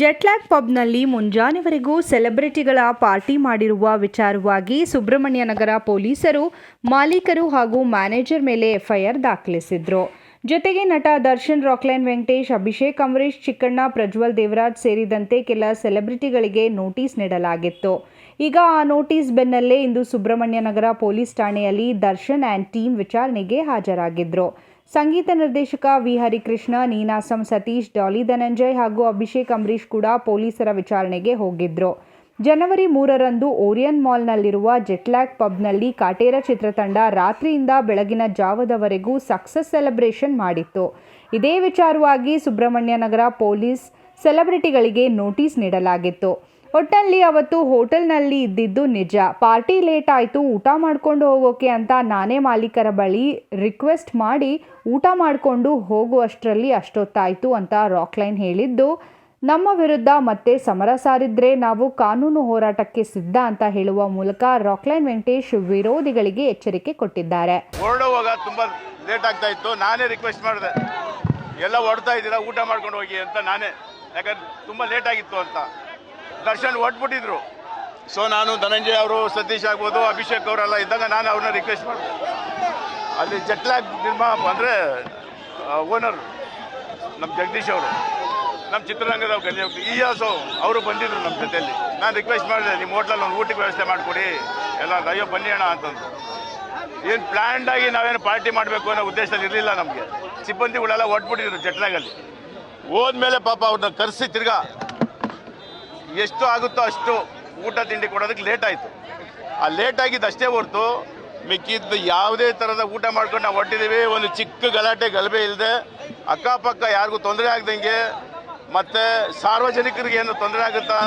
ಜೆಟ್ಲ್ಯಾಗ್ ಪಬ್ನಲ್ಲಿ ಮುಂಜಾನೆವರೆಗೂ ಸೆಲೆಬ್ರಿಟಿಗಳ party ಮಾಡಿರುವ ವಿಚಾರವಾಗಿ ಸುಬ್ರಹ್ಮಣ್ಯ ನಗರ ಪೊಲೀಸರು ಮಾಲೀಕರು ಹಾಗೂ ಮ್ಯಾನೇಜರ್ ಮೇಲೆ ಎಫ್ಐಆರ್ ದಾಖಲಿಸಿದ್ರು. ಜೊತೆಗೆ ನಟ ದರ್ಶನ್, ರಾಕ್ಲೈನ್ ವೆಂಕಟೇಶ್, ಅಭಿಷೇಕ್ ಅಂಬರೀಶ್, ಚಿಕ್ಕಣ್ಣ, ಪ್ರಜ್ವಲ್ ದೇವರಾಜ್ ಸೇರಿದಂತೆ ಕೆಲ ಸೆಲೆಬ್ರಿಟಿಗಳಿಗೆ ನೋಟಿಸ್ ನೀಡಲಾಗಿತ್ತು. ಈಗ ಆ ನೋಟಿಸ್ ಬೆನ್ನಲ್ಲೇ ಇಂದು ಸುಬ್ರಹ್ಮಣ್ಯ ನಗರ ಪೊಲೀಸ್ ಠಾಣೆಯಲ್ಲಿ ದರ್ಶನ್ ಆ್ಯಂಡ್ ಟೀಮ್ ವಿಚಾರಣೆಗೆ ಹಾಜರಾಗಿದ್ರು. ಸಂಗೀತ ನಿರ್ದೇಶಕ ವಿ. ಹರಿಕೃಷ್ಣ, ನೀನಾಸಂ ಸತೀಶ್, ಡಾಲಿ ಧನಂಜಯ್ ಹಾಗೂ ಅಭಿಷೇಕ್ ಅಂಬರೀಶ್ ಕೂಡ ಪೊಲೀಸರ ವಿಚಾರಣೆಗೆ ಹೋಗಿದ್ರು. ಜನವರಿ 3ರಂದು ಓರಿಯನ್ ಮಾಲ್ನಲ್ಲಿರುವ ಜೆಟ್ಲ್ಯಾಗ್ ಪಬ್ನಲ್ಲಿ ಕಾಟೇರ ಚಿತ್ರತಂಡ ರಾತ್ರಿಯಿಂದ ಬೆಳಗಿನ ಜಾವದವರೆಗೂ ಸಕ್ಸಸ್ ಸೆಲೆಬ್ರೇಷನ್ ಮಾಡಿತ್ತು. ಇದೇ ವಿಚಾರವಾಗಿ ಸುಬ್ರಹ್ಮಣ್ಯ ನಗರ ಪೊಲೀಸ್ ಸೆಲೆಬ್ರಿಟಿಗಳಿಗೆ ನೋಟಿಸ್ ನೀಡಲಾಗಿತ್ತು. ಒಟ್ಟಲ್ಲಿ ಅವತ್ತು ಹೋಟೆಲ್ನಲ್ಲಿ ಇದ್ದಿದ್ದು ನಿಜ. ಪಾರ್ಟಿ ಲೇಟ್ ಆಯಿತು, ಊಟ ಮಾಡ್ಕೊಂಡು ಹೋಗೋಕೆ ಅಂತ ನಾನೇ ಮಾಲೀಕರ ಬಳಿ ರಿಕ್ವೆಸ್ಟ್ ಮಾಡಿ ಊಟ ಮಾಡಿಕೊಂಡು ಹೋಗುವಷ್ಟರಲ್ಲಿ ಅಷ್ಟೊತ್ತಾಯಿತು ಅಂತ ರಾಕ್ಲೈನ್ ಹೇಳಿದ್ದು, ನಮ್ಮ ವಿರುದ್ಧ ಮತ್ತೆ ಸಮರ ಸಾರಿದ್ರೆ ನಾವು ಕಾನೂನು ಹೋರಾಟಕ್ಕೆ ಸಿದ್ಧ ಅಂತ ಹೇಳುವ ಮೂಲಕ ರಾಕ್ಲೈನ್ ವೆಂಕಟೇಶ್ ವಿರೋಧಿಗಳಿಗೆ ಎಚ್ಚರಿಕೆ ಕೊಟ್ಟಿದ್ದಾರೆ. ಹೊರಡುವಾಗ ತುಂಬಾ ಲೇಟ್ ಆಗ್ತಾ ಇತ್ತು, ನಾನೇ ರಿಕ್ವೆಸ್ಟ್ ಮಾಡಿದೆ, ಎಲ್ಲ ಹೊರಡ್ತಾ ಇದ್ದೀರಾ ಊಟ ಮಾಡ್ಕೊಂಡು ಹೋಗಿ ಅಂತ ನಾನೇ, ಯಾಕಂದ್ರೆ ತುಂಬಾ ಲೇಟ್ ಆಗಿತ್ತು ಅಂತ. ದರ್ಶನ್ ಹೊರಟ್ಬಿಟ್ಟಿದ್ರು. ಸೊ ನಾನು ಧನಂಜಯ್ ಅವರು, ಸತೀಶ್ ಆಗ್ಬೋದು, ಅಭಿಷೇಕ್ ಅವರೆಲ್ಲ ಇದ್ದಾಗ ನಾನು ಅವ್ರನ್ನ ರಿಕ್ವೆಸ್ಟ್ ಮಾಡಿದೆ. ಅಲ್ಲಿ ಜೆಟ್ಲ್ಯಾಗ್ ಅಂದರೆ ಓನರ್ ನಮ್ಮ ಜಗದೀಶ್ ಅವರು, ನಮ್ಮ ಚಿತ್ರರಂಗದ ಇಯಾಸು ಅವರು ಬಂದಿದ್ರು ನಮ್ಮ ಜೊತೆಯಲ್ಲಿ. ನಾನು ರಿಕ್ವೆಸ್ಟ್ ಮಾಡಿದೆ, ನಿಮ್ಮ ಹೋಟ್ಲಲ್ಲಿ ಒಂದು ಊಟಕ್ಕೆ ವ್ಯವಸ್ಥೆ ಮಾಡಿಕೊಡಿ ಎಲ್ಲ, ಅಯ್ಯೋ ಬನ್ನಿ ಅಣ್ಣ ಅಂತಂದು. ಏನು ಪ್ಲ್ಯಾಂಡಾಗಿ ನಾವೇನು ಪಾರ್ಟಿ ಮಾಡಬೇಕು ಅನ್ನೋ ಉದ್ದೇಶದಲ್ಲಿ ಇರಲಿಲ್ಲ ನಮಗೆ. ಸಿಬ್ಬಂದಿಗಳೆಲ್ಲ ಹೊರಟ್ಬಿಟ್ಟಿದ್ರು ಜೆಟ್ಲ್ಯಾಗಲ್ಲಿ. ಹೋದ್ಮೇಲೆ ಪಾಪ ಅವ್ರನ್ನ ಕರೆಸಿ ತಿರ್ಗಾ ಎಷ್ಟು ಆಗುತ್ತೋ ಅಷ್ಟು ಊಟ ತಿಂಡಿ ಕೊಡೋದಕ್ಕೆ ಲೇಟ್ ಆಯಿತು. ಆ ಲೇಟ್ ಆಗಿದ್ದು ಅಷ್ಟೇ ಹೊರತು ಮಿಕ್ಕಿದ್ದು ಯಾವುದೇ ಥರದ ಊಟ ಮಾಡ್ಕೊಂಡು ನಾವು ಹೊಟ್ಟಿದ್ದೀವಿ. ಒಂದು ಚಿಕ್ಕ ಗಲಾಟೆ ಗಲಭೆ ಇಲ್ಲದೆ, ಅಕ್ಕಪಕ್ಕ ಯಾರಿಗೂ ತೊಂದರೆ ಆಗ್ದಂಗೆ, ಮತ್ತೆ ಸಾರ್ವಜನಿಕರಿಗೆ ಏನು ತೊಂದರೆ ಆಗುತ್ತಾ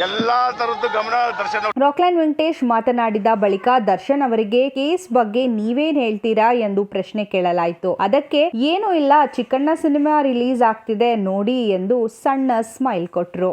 ಎಲ್ಲ ಥರದ್ದು ಗಮನ ದರ್ಶನ್. ರಾಕ್ಲೈನ್ ವೆಂಕಟೇಶ್ ಮಾತನಾಡಿದ ಬಳಿಕ ದರ್ಶನ್ ಅವರಿಗೆ ಕೇಸ್ ಬಗ್ಗೆ ನೀವೇನ್ ಹೇಳ್ತೀರಾ ಎಂದು ಪ್ರಶ್ನೆ ಕೇಳಲಾಯಿತು. ಅದಕ್ಕೆ ಏನೂ ಇಲ್ಲ, ಚಿಕ್ಕಣ್ಣ ಸಿನಿಮಾ ರಿಲೀಸ್ ಆಗ್ತಿದೆ ನೋಡಿ ಎಂದು ಸಣ್ಣ ಸ್ಮೈಲ್ ಕೊಟ್ರು.